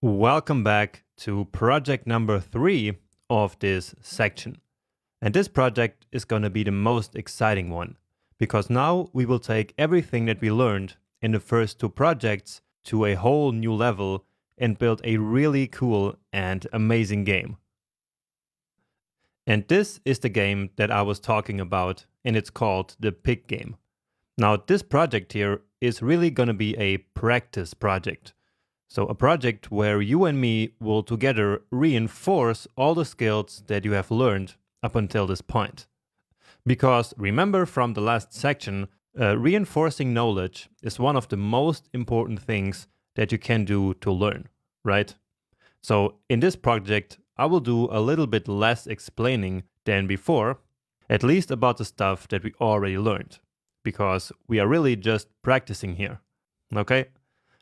Welcome back to project number 3 of this section. And this project is going to be the most exciting one, because now we will take everything that we learned in the first 2 projects to a whole new level and build a really cool and amazing game. And this is the game that I was talking about, and it's called the pig game. Now this project here is really going to be a practice project. So a project where you and me will together reinforce all the skills that you have learned up until this point. Because remember from the last section, reinforcing knowledge is one of the most important things that you can do to learn, right? So in this project, I will do a little bit less explaining than before, at least about the stuff that we already learned, because we are really just practicing here, okay?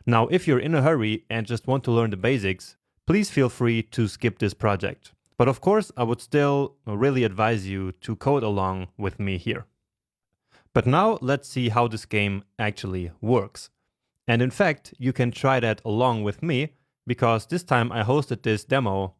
Now, if you're in a hurry and just want to learn the basics, please feel free to skip this project. But of course, I would still really advise you to code along with me here. But now let's see how this game actually works. And in fact, you can try that along with me, because this time I hosted this demo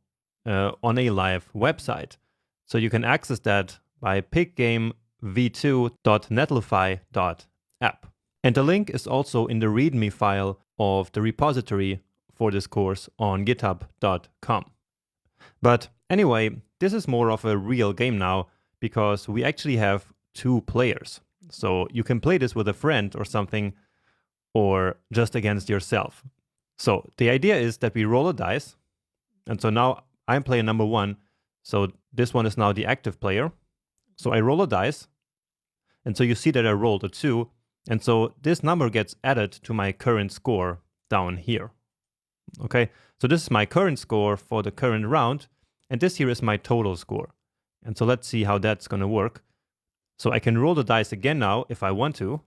on a live website. So you can access that by piggamev2.netlify.app. And the link is also in the README file of the repository for this course on github.com. But anyway, this is more of a real game now, because we actually have 2 players. So you can play this with a friend or something, or just against yourself. So the idea is that we roll a dice. And so now I'm player number 1. So this one is now the active player. So I roll a dice. And so you see that I rolled a 2. And so this number gets added to my current score down here. Okay, so this is my current score for the current round, and this here is my total score. And so let's see how that's going to work. So I can roll the dice again now if I want to.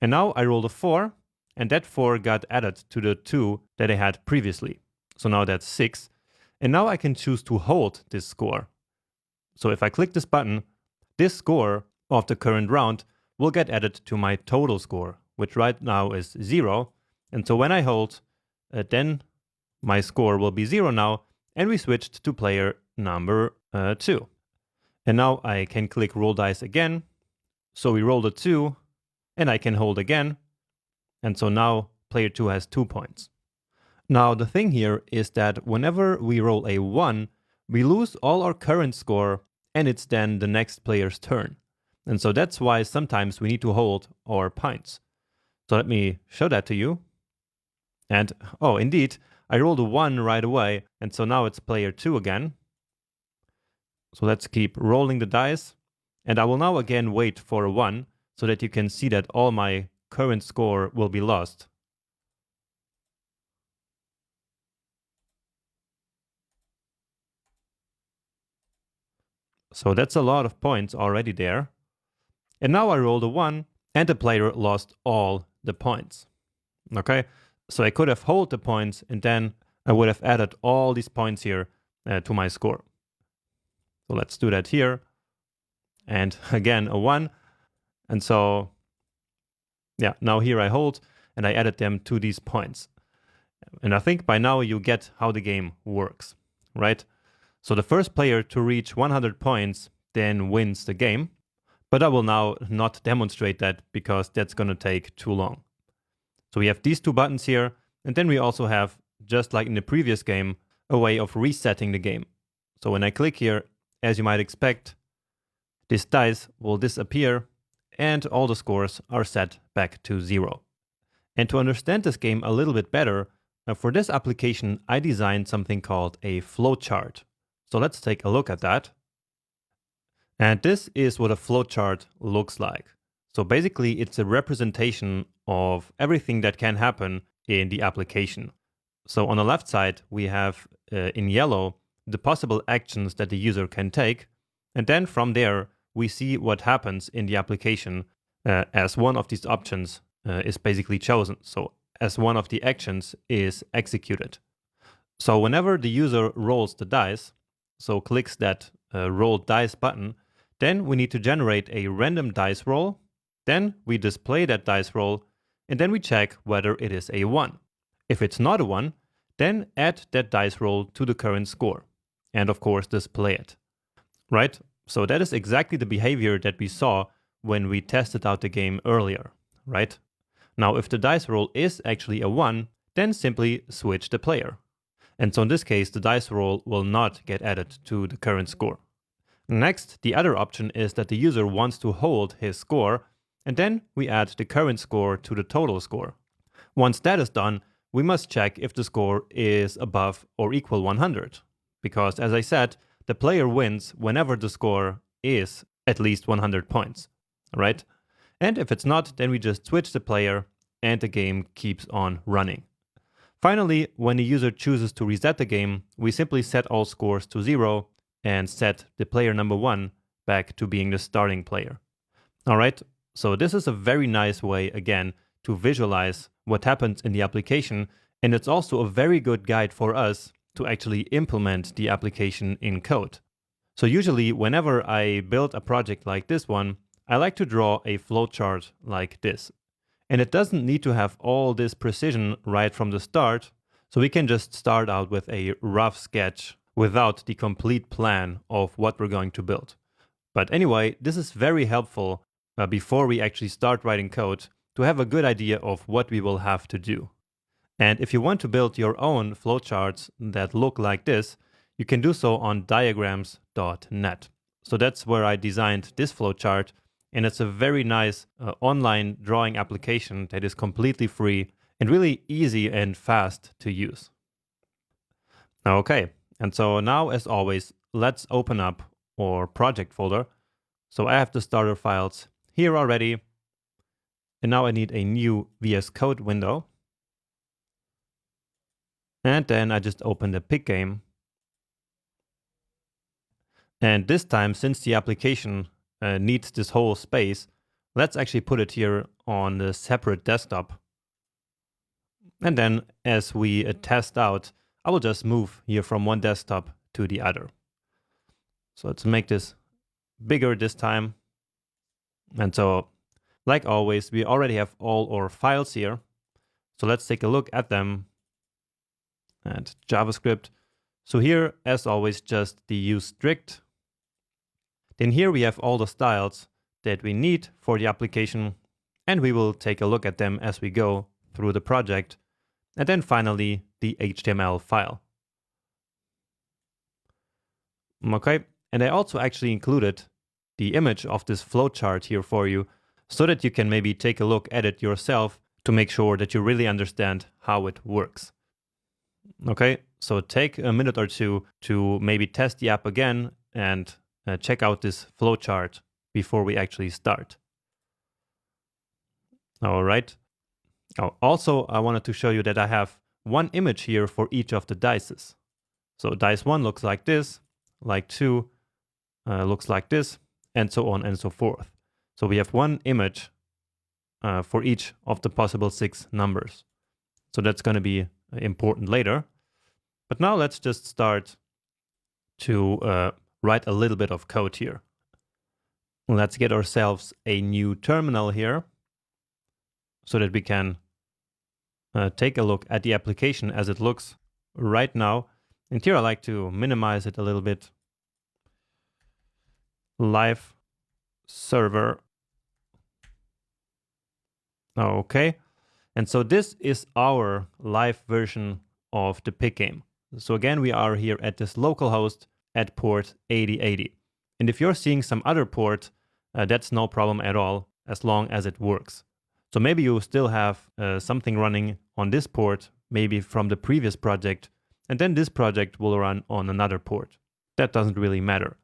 And now I rolled a 4, and that 4 got added to the 2 that I had previously. So now that's 6. And now I can choose to hold this score. So if I click this button, this score of the current round will get added to my total score, which right now is 0. And so when I hold, then my score will be 0 now, and we switched to player number 2. And now I can click roll dice again. So we rolled a 2, and I can hold again. And so now player 2 has 2 points. Now the thing here is that whenever we roll a 1, we lose all our current score, and it's then the next player's turn. And so that's why sometimes we need to hold our pints. So let me show that to you. And oh, indeed, I rolled a 1 right away. And so now it's player 2 again. So let's keep rolling the dice. And I will now again wait for a 1 so that you can see that all my current score will be lost. So that's a lot of points already there. And now I rolled a 1, and the player lost all the points. Okay, so I could have held the points, and then I would have added all these points here to my score. So let's do that here. And again, a 1. And so, yeah, now here I hold, and I added them to these points. And I think by now you get how the game works, right? So the first player to reach 100 points then wins the game. But I will now not demonstrate that, because that's going to take too long. So we have these 2 buttons here, and then we also have, just like in the previous game, a way of resetting the game. So when I click here, as you might expect, this dice will disappear, and all the scores are set back to 0. And to understand this game a little bit better, for this application I designed something called a flowchart. So let's take a look at that. And this is what a flowchart looks like. So basically it's a representation of everything that can happen in the application. So on the left side we have in yellow the possible actions that the user can take. And then from there we see what happens in the application as one of these options is basically chosen. So as one of the actions is executed. So whenever the user rolls the dice, so clicks that roll dice button, then we need to generate a random dice roll. Then we display that dice roll, and then we check whether it is a 1. If it's not a 1, then add that dice roll to the current score, and of course display it. Right? So that is exactly the behavior that we saw when we tested out the game earlier, right? Now, if the dice roll is actually a 1, then simply switch the player. And so in this case, the dice roll will not get added to the current score. Next, the other option is that the user wants to hold his score, and then we add the current score to the total score. Once that is done, we must check if the score is above or equal 100. Because as I said, the player wins whenever the score is at least 100 points, right? And if it's not, then we just switch the player and the game keeps on running. Finally, when the user chooses to reset the game, we simply set all scores to 0 and set the player number 1 back to being the starting player. All right, so this is a very nice way, again, to visualize what happens in the application, and it's also a very good guide for us to actually implement the application in code. So usually, whenever I build a project like this one, I like to draw a flowchart like this. And it doesn't need to have all this precision right from the start, so we can just start out with a rough sketch without the complete plan of what we're going to build. But anyway, this is very helpful before we actually start writing code to have a good idea of what we will have to do. And if you want to build your own flowcharts that look like this, you can do so on diagrams.net. So that's where I designed this flowchart, and it's a very nice online drawing application that is completely free and really easy and fast to use. Okay, and so now, as always, let's open up our project folder. So I have the starter files here already, and now I need a new VS Code window. And then I just open the pick game. And this time, since the application needs this whole space, let's actually put it here on the separate desktop. And then as we test out, I will just move here from one desktop to the other. So let's make this bigger this time. And so, like always, we already have all our files here. So let's take a look at them. And JavaScript. So here, as always, just the use strict. Then here we have all the styles that we need for the application, and we will take a look at them as we go through the project. And then finally, the HTML file. Okay, and I also actually included the image of this flowchart here for you, so that you can maybe take a look at it yourself to make sure that you really understand how it works. Okay, so take a minute or two to maybe test the app again and check out this flowchart before we actually start. All right. Oh, also, I wanted to show you that I have one image here for each of the dices. So dice 1 looks like this, like 2 looks like this, and so on and so forth. So we have one image for each of the possible 6 numbers. So that's going to be important later. But now let's just start to write a little bit of code here. Let's get ourselves a new terminal here so that we can take a look at the application as it looks right now. And here I like to minimize it a little bit. Live server. Okay. And so this is our live version of the pick game. So again, we are here at this localhost at port 8080. And if you're seeing some other port, that's no problem at all, as long as it works. So maybe you still have something running on this port, maybe from the previous project, and then this project will run on another port. That doesn't really matter.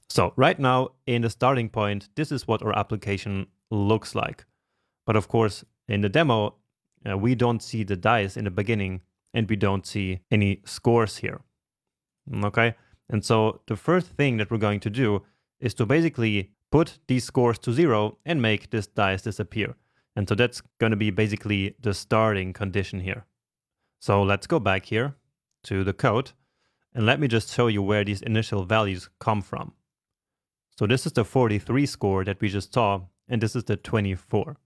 So right now, in the starting point, this is what our application looks like. But of course, in the demo, we don't see the dice in the beginning, and we don't see any scores here. Okay? And so the first thing that we're going to do is to basically put these scores to 0 and make this dice disappear. And so that's going to be basically the starting condition here. So let's go back here to the code, and let me just show you where these initial values come from. So this is the 43 score that we just saw, and this is the 24.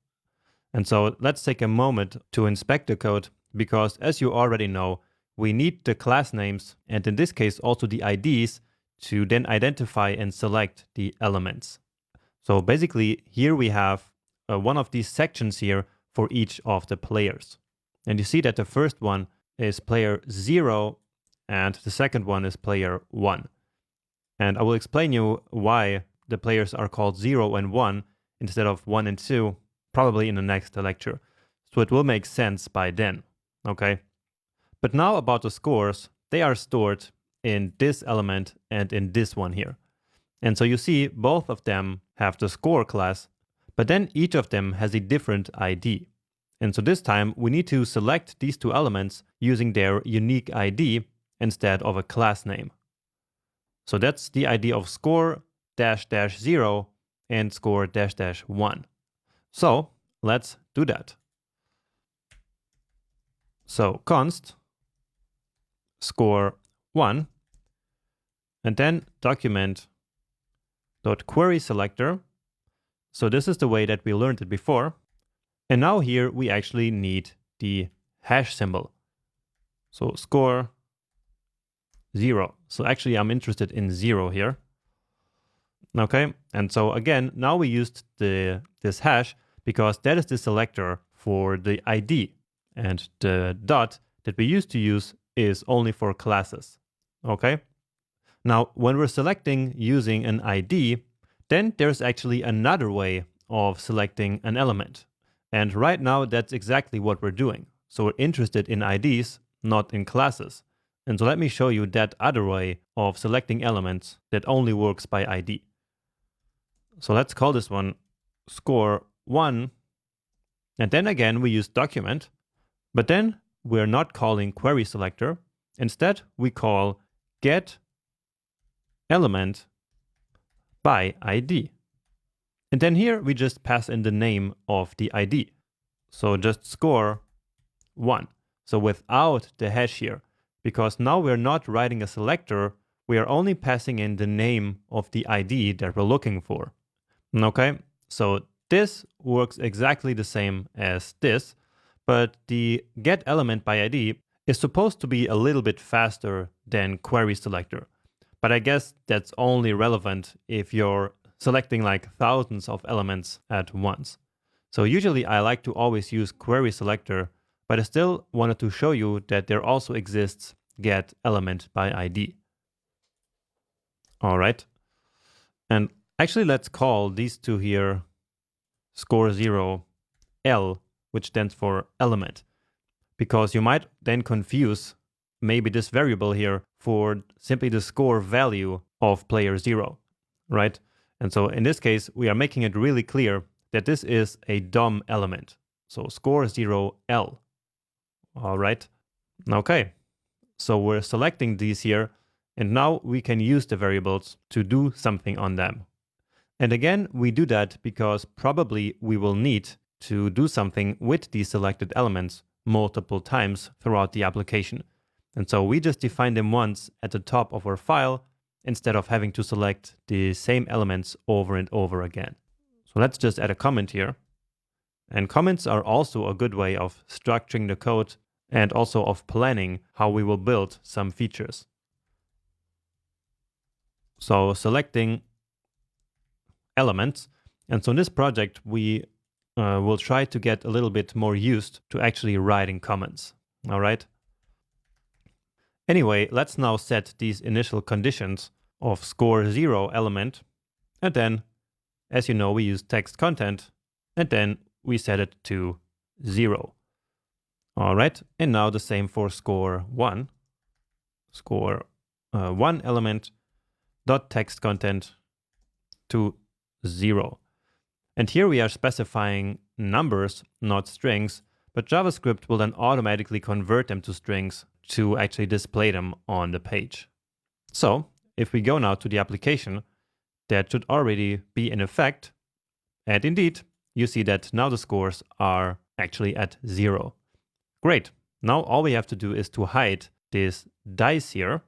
And so let's take a moment to inspect the code, because as you already know, we need the class names, and in this case also the IDs, to then identify and select the elements. So basically here we have one of these sections here for each of the players. And you see that the first one is player 0 and the second one is player 1. And I will explain you why the players are called 0 and 1 instead of 1 and 2, probably in the next lecture. So it will make sense by then, okay? But now about the scores, they are stored in this element and in this one here. And so you see both of them have the score class, but then each of them has a different ID. And so this time we need to select these two elements using their unique ID instead of a class name. So that's the ID of score -- 0 and score -- 1. So let's do that. So const score 1 and then document .query selector. So this is the way that we learned it before. And now here we actually need the hash symbol. So score 0. So actually I'm interested in 0 here. Okay, and so again, now we used this hash because that is the selector for the ID. And the dot that we used to use is only for classes. Okay, now when we're selecting using an ID, then there's actually another way of selecting an element. And right now that's exactly what we're doing. So we're interested in IDs, not in classes. And so let me show you that other way of selecting elements that only works by ID. So let's call this one score 1. And then again, we use document, but then we're not calling query selector. Instead, we call get element by ID. And then here we just pass in the name of the ID. So just score 1. So without the hash here, because now we're not writing a selector, we are only passing in the name of the ID that we're looking for. Okay, so this works exactly the same as this, but the get element by ID is supposed to be a little bit faster than query selector. But I guess that's only relevant if you're selecting like thousands of elements at once. So usually I like to always use query selector, but I still wanted to show you that there also exists get element by ID. All right. And actually let's call these two here score 0 L, which stands for element, because you might then confuse maybe this variable here for simply the score value of player 0, right? And so in this case, we are making it really clear that this is a DOM element. So score 0 L. All right. Okay. So we're selecting these here, and now we can use the variables to do something on them. And again, we do that because probably we will need to do something with these selected elements multiple times throughout the application. And so we just define them once at the top of our file instead of having to select the same elements over and over again. So let's just add a comment here. And comments are also a good way of structuring the code and also of planning how we will build some features. So selecting elements. And so in this project, we will try to get a little bit more used to actually writing comments. All right. Anyway, let's now set these initial conditions of score 0 element. And then, as you know, we use text content, and then we set it to 0. All right. And now the same for score 1. Score 1 element dot text content to 0. And here we are specifying numbers, not strings, but JavaScript will then automatically convert them to strings to actually display them on the page. So if we go now to the application, that should already be in effect. And indeed, you see that now the scores are actually at 0. Great. Now all we have to do is to hide this dice here.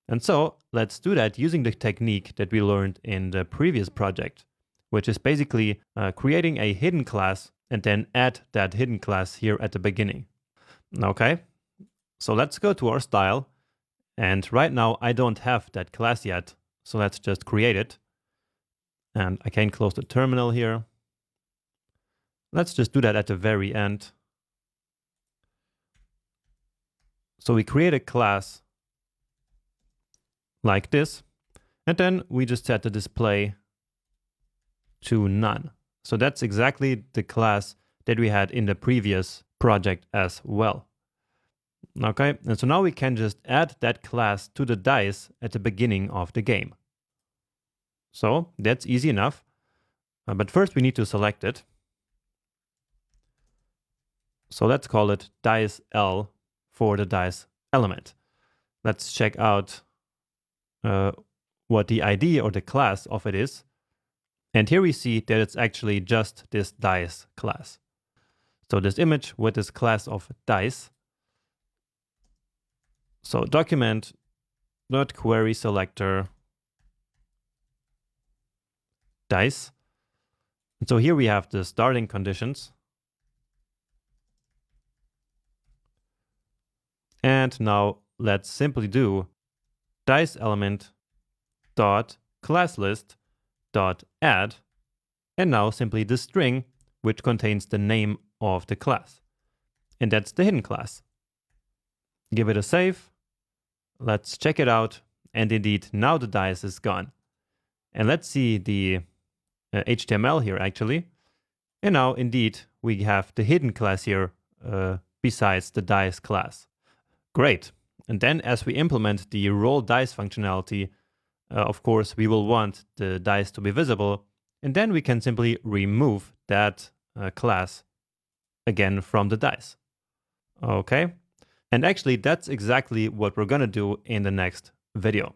And so let's do that using the technique that we learned in the previous project, which is basically creating a hidden class and then add that hidden class here at the beginning. Okay. So let's go to our style. And right now I don't have that class yet. So let's just create it. And I can close the terminal here. Let's just do that at the very end. So we create a class like this. And then we just set the display to none. So that's exactly the class that we had in the previous project as well. Okay, and so now we can just add that class to the dice at the beginning of the game. So that's easy enough. But first we need to select it. So let's call it dice L for the dice element. Let's check out what the ID or the class of it is. And here we see that it's actually just this dice class. So this image with this class of dice. So document.query selector dice. And so here we have the starting conditions. And now let's simply do dice element dot class list dot add, and now simply the string which contains the name of the class. And that's the hidden class. Give it a save. Let's check it out. And indeed, now the dice is gone. And let's see the HTML here actually. And now indeed, we have the hidden class here besides the dice class. Great. And then as we implement the roll dice functionality, of course, we will want the dice to be visible. And then we can simply remove that class again from the dice. Okay. And actually, that's exactly what we're going to do in the next video.